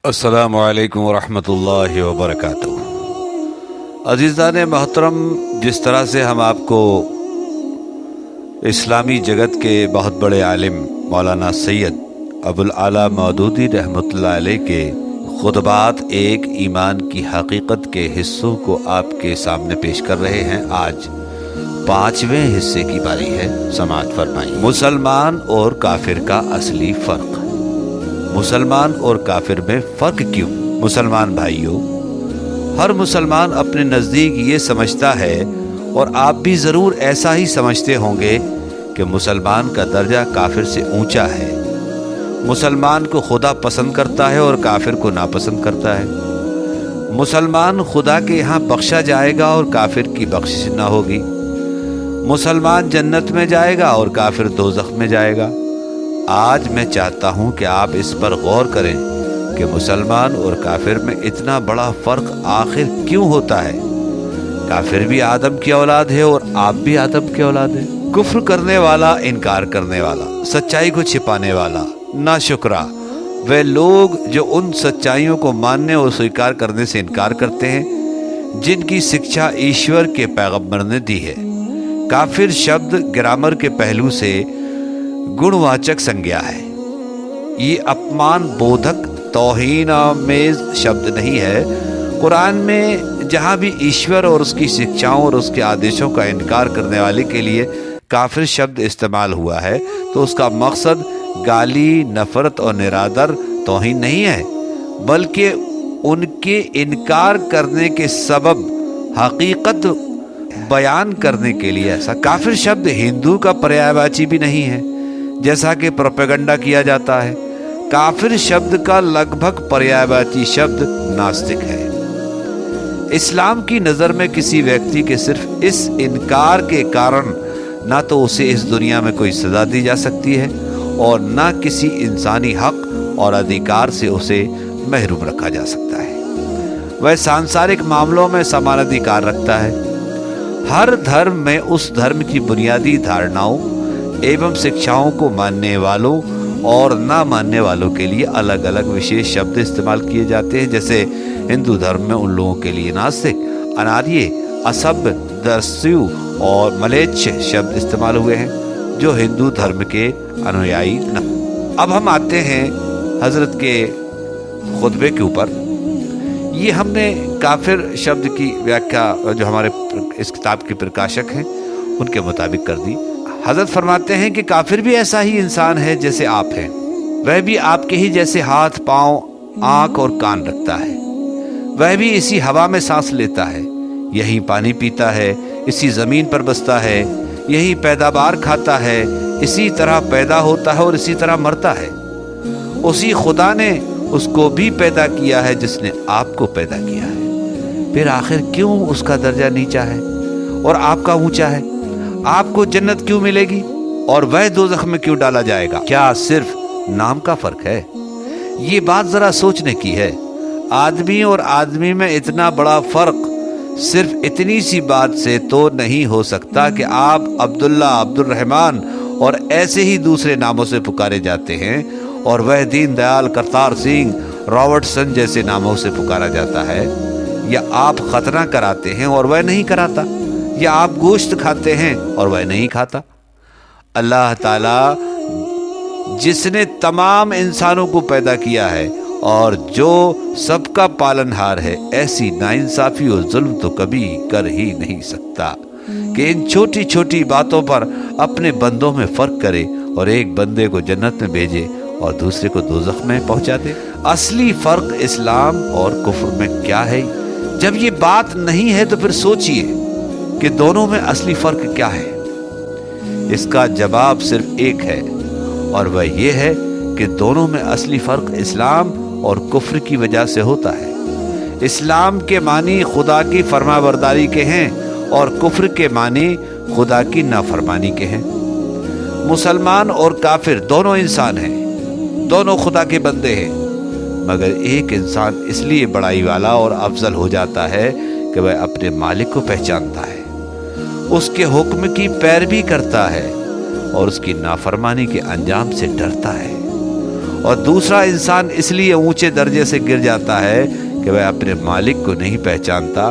अस्सलामु अलैकुम वरहमतुल्लाहि वबरकातुहू। अज़ीज़ान मोहतरम, जिस तरह से हम आपको इस्लामी जगत के बहुत बड़े आलिम मौलाना सैयद अबुल आला मौदूदी रहमतुल्लाह अलैह के खुतबात एक ईमान की हकीकत के हिस्सों को आपके सामने पेश कर रहे हैं, आज 5वें हिस्से की बारी है। समाअत फरमाइए। मुसलमान और काफिर का असली फ़र्क। मुसलमान और काफिर में फ़र्क क्यों? मुसलमान भाइयों, हर मुसलमान अपने नज़दीक ये समझता है, और आप भी ज़रूर ऐसा ही समझते होंगे, कि मुसलमान का दर्जा काफिर से ऊंचा है। मुसलमान को खुदा पसंद करता है और काफिर को नापसंद करता है। मुसलमान खुदा के यहाँ बख्शा जाएगा और काफिर की बख्शिश ना होगी। मुसलमान जन्नत में जाएगा और काफिर दोज़ख में जाएगा। आज मैं चाहता हूँ कि आप इस पर गौर करें कि मुसलमान और काफिर में इतना बड़ा फ़र्क आखिर क्यों होता है। काफिर भी आदम की औलाद है और आप भी आदम की औलाद है। कुफ्र करने वाला, इनकार करने वाला, सच्चाई को छिपाने वाला, नाशुक्रा, वे लोग जो उन सच्चाइयों को मानने और स्वीकार करने से इनकार करते हैं जिनकी शिक्षा ईश्वर के पैगंबर ने दी है। काफिर शब्द ग्रामर के पहलू से गुणवाचक संज्ञा है। ये अपमान बोधक तौहीन आमेज शब्द नहीं है। कुरान में जहाँ भी ईश्वर और उसकी शिक्षाओं और उसके आदेशों का इनकार करने वाले के लिए काफिर शब्द इस्तेमाल हुआ है, तो उसका मकसद गाली, नफरत और निरादर तौहीन नहीं है, बल्कि उनके इनकार करने के सबब हकीकत बयान करने के लिए। ऐसा काफिर शब्द हिंदू का पर्यायवाची भी नहीं है, जैसा कि प्रोपेगेंडा किया जाता है। काफिर शब्द का लगभग पर्यायवाची शब्द नास्तिक है। इस्लाम की नज़र में किसी व्यक्ति के सिर्फ इस इनकार के कारण ना तो उसे इस दुनिया में कोई सज़ा दी जा सकती है, और ना किसी इंसानी हक और अधिकार से उसे महरूम रखा जा सकता है। वह सांसारिक मामलों में समान अधिकार रखता है। हर धर्म में उस धर्म की बुनियादी धारणाओं एवं शिक्षाओं को मानने वालों और ना मानने वालों के लिए अलग अलग विशेष शब्द इस्तेमाल किए जाते हैं। जैसे हिंदू धर्म में उन लोगों के लिए नास्तिक, अनार्य, असभ्य, दस्यु और मलेच्छ शब्द इस्तेमाल हुए हैं, जो हिंदू धर्म के अनुयायी न। अब हम आते हैं हजरत के खुतबे के ऊपर। ये हमने काफिर शब्द की व्याख्या जो हमारे इस किताब के प्रकाशक हैं उनके मुताबिक कर दी। हजरत फरमाते हैं कि काफिर भी ऐसा ही इंसान है जैसे आप हैं। वह भी आपके ही जैसे हाथ, पाँव, आँख और कान रखता है। वह भी इसी हवा में सांस लेता है, यही पानी पीता है, इसी ज़मीन पर बसता है, यही पैदावार खाता है, इसी तरह पैदा होता है और इसी तरह मरता है। उसी खुदा ने उसको भी पैदा किया है जिसने आपको पैदा किया है। फिर आखिर क्यों उसका दर्जा नीचा है और आपका ऊंचा है? आपको जन्नत क्यों मिलेगी और वह दोज़ख में क्यों डाला जाएगा? क्या सिर्फ नाम का फर्क है? ये बात जरा सोचने की है। आदमी और आदमी में इतना बड़ा फर्क सिर्फ इतनी सी बात से तो नहीं हो सकता कि आप अब्दुल्ला, अब्दुल रहमान और ऐसे ही दूसरे नामों से पुकारे जाते हैं, और वह दीन दयाल, करतार सिंह, रॉबर्टसन जैसे नामों से पुकारा जाता है। या आप खतना कराते हैं और वह नहीं कराता, या आप गोश्त खाते हैं और वह नहीं खाता। अल्लाह ताला जिसने तमाम इंसानों को पैदा किया है और जो सबका पालनहार है, ऐसी नाइंसाफी और जुल्म तो कभी कर ही नहीं सकता कि इन छोटी छोटी बातों पर अपने बंदों में फर्क करे और एक बंदे को जन्नत में भेजे और दूसरे को दोज़ख में पहुंचा दे। असली फर्क इस्लाम और कुफ्र में क्या है? जब ये बात नहीं है तो फिर सोचिए कि दोनों में असली फर्क क्या है। इसका जवाब सिर्फ एक है, और वह ये है कि दोनों में असली फर्क इस्लाम और कुफ्र की वजह से होता है। इस्लाम के मानी खुदा की फरमाबरदारी के हैं और कुफ्र के मानी खुदा की नाफरमानी के हैं। मुसलमान और काफिर दोनों इंसान हैं, दोनों खुदा के बंदे हैं, मगर एक इंसान इसलिए बड़ाई वाला और अफजल हो जाता है कि वह अपने मालिक को पहचानता है, उसके हुक्म की पैरवी करता है और उसकी नाफरमानी के अंजाम से डरता है, اور دوسرا انسان اس لیے اونچے درجے سے گر جاتا ہے کہ وہ اپنے مالک کو نہیں پہچانتا